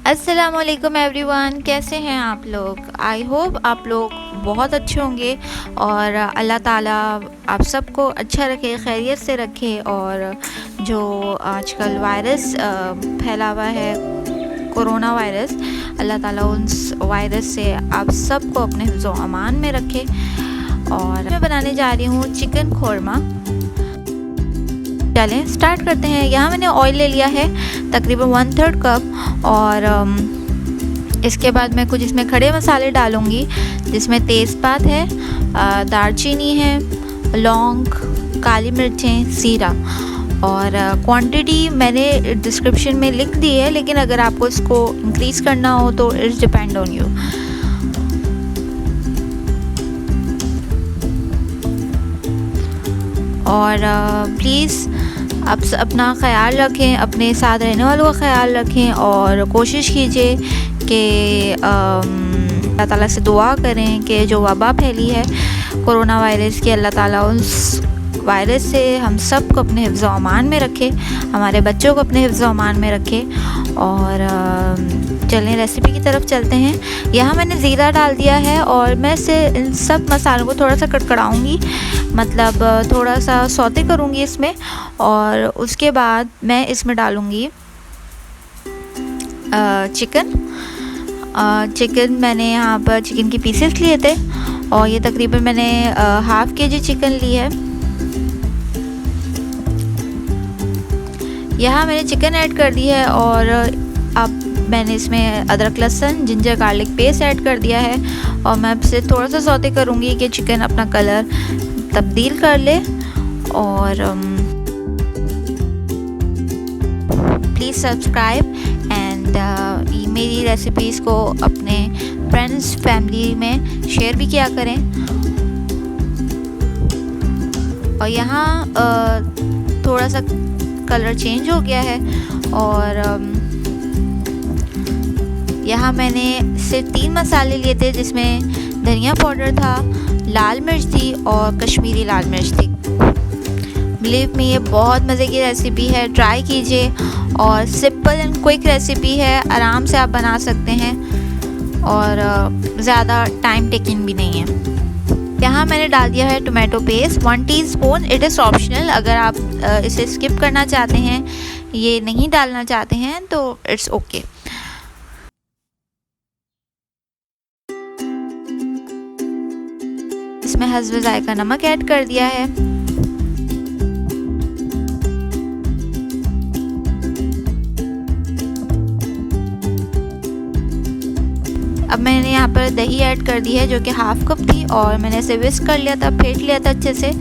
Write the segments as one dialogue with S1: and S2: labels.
S1: अस्सलामुअलैकुम एवरीवन, कैसे हैं आप लोग। आई होप आप लोग बहुत अच्छे होंगे और अल्लाह ताला आप सबको अच्छा रखे, खैरियत से रखे। और जो आजकल वायरस फैला हुआ है, कोरोना वायरस, अल्लाह ताला उस वायरस से आप सबको अपने हिफ्ज़ो अमान में रखे। और मैं बनाने जा रही हूँ चिकन खोरमा। चलें स्टार्ट करते हैं। यहाँ मैंने ऑयल ले लिया है तकरीबन 1/3 कप। और इसके बाद मैं कुछ इसमें खड़े मसाले डालूँगी, जिसमें तेज़पात है, दालचीनी है, लौंग, काली मिर्चें, ज़ीरा। और क्वांटिटी मैंने डिस्क्रिप्शन में लिख दी है, लेकिन अगर आपको इसको इंक्रीज़ करना हो तो इट्स डिपेंड ऑन यू। और प्लीज़ आप अपना ख़याल रखें, अपने साथ रहने वालों का ख़याल रखें और कोशिश कीजिए कि अल्लाह ताला से दुआ करें कि जो वबा फैली है कोरोना वायरस की, अल्लाह ताला उस वायरस से हम सब को अपने हिफ्ज़ो अमान में रखे, हमारे बच्चों को अपने हिफ्ज़ो अमान में रखे। और चलें रेसिपी की तरफ चलते हैं। यहाँ मैंने ज़ीरा डाल दिया है और मैं इसे इन सब मसालों को थोड़ा सा कड़कड़ाऊँगी, मतलब थोड़ा सा सौते करूँगी इसमें। और उसके बाद मैं इसमें डालूँगी चिकन। मैंने यहाँ पर चिकन की पीसेस लिए थे और ये तकरीबन मैंने ½ kg चिकन ली है। यहाँ मैंने चिकन ऐड कर दी है और अब मैंने इसमें अदरक, लहसुन, जिंजर गार्लिक पेस्ट ऐड कर दिया है। और मैं इसे थोड़ा सा सौते करूँगी कि चिकन अपना कलर तब्दील कर ले। और प्लीज़ सब्सक्राइब एंड मेरी रेसिपीज़ को अपने फ्रेंड्स, फैमिली में शेयर भी किया करें। और यहाँ थोड़ा सा कलर चेंज हो गया है। और यहाँ मैंने सिर्फ 3 मसाले लिए थे, जिसमें धनिया पाउडर था, लाल मिर्च थी और कश्मीरी लाल मिर्च थी। बिलीव मी, ये बहुत मज़े की रेसिपी है, ट्राई कीजिए। और सिंपल एंड क्विक रेसिपी है, आराम से आप बना सकते हैं और ज़्यादा टाइम टेकिंग भी नहीं है। यहाँ मैंने डाल दिया है tomato paste 1 teaspoon. It is optional, अगर आप इसे स्किप करना चाहते हैं, ये नहीं डालना चाहते हैं तो इट्स ओके। इसमें हस्ब ज़ायका नमक ऐड कर दिया है। अब मैंने यहाँ पर दही ऐड कर दी है, जो कि ½ कप थी, और मैंने इसे विस्क कर लिया था, फेंट लिया था अच्छे से।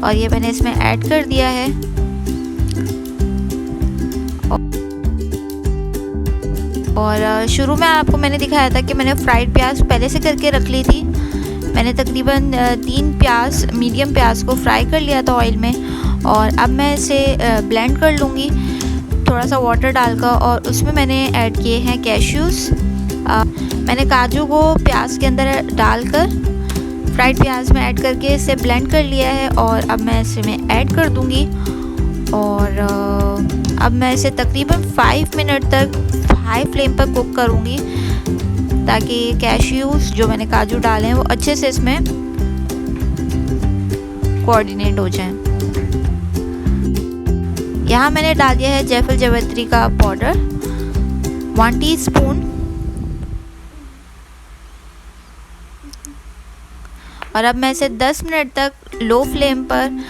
S1: और ये मैंने इसमें ऐड कर दिया है। और शुरू में आपको मैंने दिखाया था कि मैंने फ्राइड प्याज पहले से करके रख ली थी। मैंने तकरीबन 3 प्याज, मीडियम प्याज को फ्राई कर लिया था ऑयल में। और अब मैं इसे ब्लेंड कर लूँगी थोड़ा सा वाटर डालकर। और उसमें मैंने ऐड किए हैं कैश्यूज़। मैंने काजू को प्याज के अंदर डालकर फ्राइड प्याज में ऐड करके इसे ब्लेंड कर लिया है। और अब मैं इसमें ऐड कर दूँगी। और अब मैं इसे तकरीबन 5 मिनट तक हाई फ्लेम पर कुक करूँगी, ताकि कैश्यूज़ जो मैंने काजू डाले हैं वो अच्छे से इसमें कोऑर्डिनेट हो जाएं। यहाँ मैंने डाल दिया है जायफल जावित्री का पाउडर 1 टीस्पून। और अब मैं इसे 10 मिनट तक लो फ्लेम पर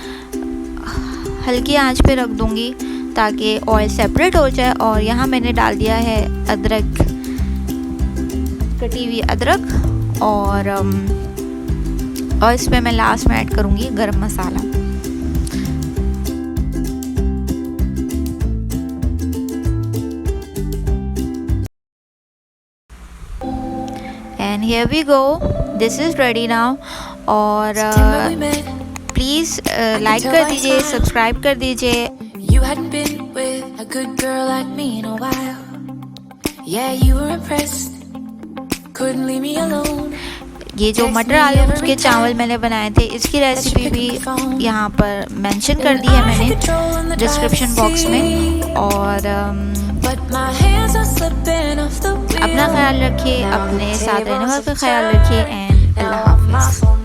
S1: हल्की आंच पे रख दूँगी, ताकि ऑयल सेपरेट हो जाए। और यहाँ मैंने डाल दिया है अदरक, कटी हुई अदरक। और इसमें मैं लास्ट में ऐड करूँगी garam masala. And here we go, this is ready now. और प्लीज़ लाइक कर दीजिए, सब्सक्राइब कर दीजिए।
S2: You hadn't been with a good girl like me in a while. Yeah, you were impressed. Couldn't leave me alone.
S1: ये जो मटर आलू के चावल मैंने बनाए थे, इसकी रेसिपी भी यहाँ पर मेंशन कर दी है मैंने डिस्क्रिप्शन बॉक्स में। और अपना ख्याल रखिए, अपने साथ रहने वालों का ख्याल रखिए एंड अल्लाह हाफिज़।